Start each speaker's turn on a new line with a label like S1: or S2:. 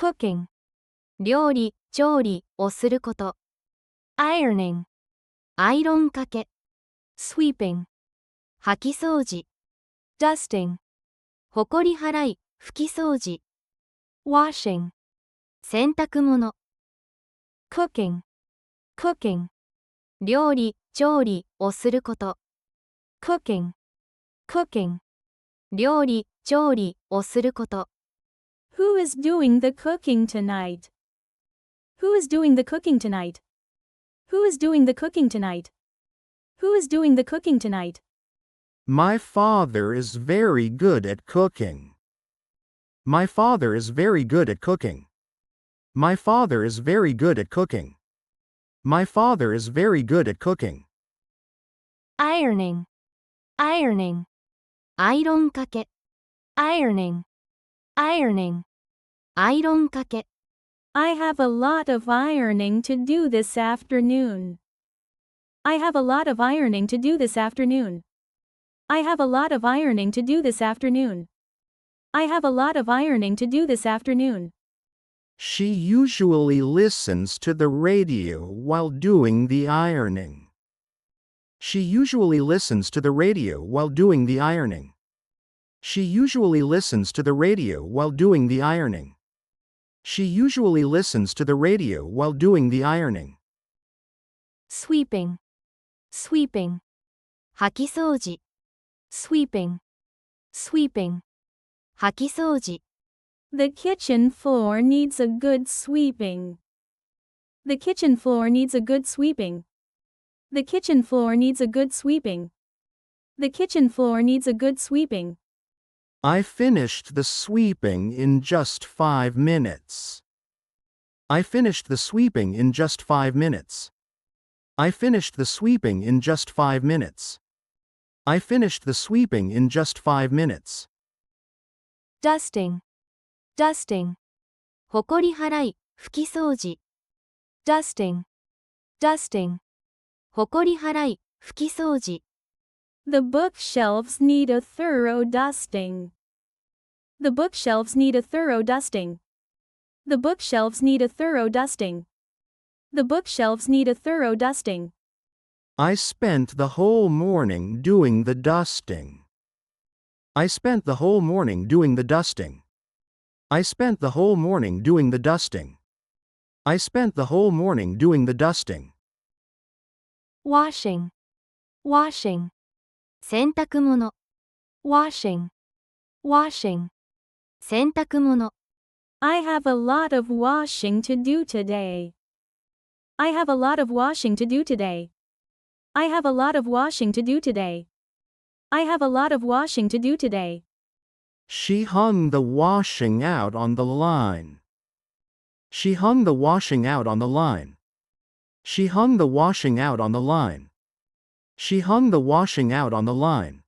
S1: cooking 料理、調理をすること。ironing アイロンかけ。sweeping 掃き掃除。dusting ほこり払い、拭き掃除。washing 洗濯物。cooking 料理、調理をすること。cooking 料理、調理をすること。
S2: Who is doing the cooking tonight? Who is doing the cooking tonight? Who is doing the cooking tonight? Who is doing the cooking tonight?
S3: My father is very good at cooking. My father is very good at cooking. My father is very good at cooking. My father is very good at cooking.
S1: ironing アイロンかけ。ironing アイロンかけ。
S2: I have a lot of ironing to do this afternoon. I have a lot of ironing to do this afternoon. I have a lot of ironing to do this afternoon. I have a lot of ironing to do this afternoon.
S3: She usually listens to the radio while doing the ironing. She usually listens to the radio while doing the ironing. She usually listens to the radio while doing the ironing. She usually listens to the radio while doing the ironing.
S1: sweeping 掃き掃除。sweeping 掃き掃除。
S2: The kitchen floor needs a good sweeping. The kitchen floor needs a good sweeping. The kitchen floor needs a good sweeping. The kitchen floor needs a good sweeping.
S3: I finished the sweeping in just 5 minutes. I finished the sweeping in just 5 minutes. I finished the sweeping in just 5 minutes. I finished the sweeping in just 5 minutes.
S1: dusting ほこり払い、拭き掃除。dusting ほこり払い、拭き掃除。
S2: The bookshelves need a thorough dusting. The bookshelves need a thorough dusting. The bookshelves need a thorough dusting. The bookshelves need a thorough dusting.
S3: I spent the whole morning doing the dusting. I spent the whole morning doing the dusting. I spent the whole morning doing the dusting. I spent the whole morning doing the dusting.
S1: washing 洗濯物。washing 洗濯物。
S2: I have a lot of washing to do today. I have a lot of washing to do today. I have a lot of washing to do today. I have a lot of washing to do today.
S3: She hung the washing out on the line. She hung the washing out on the line. She hung the washing out on the line. She hung the washing out on the line.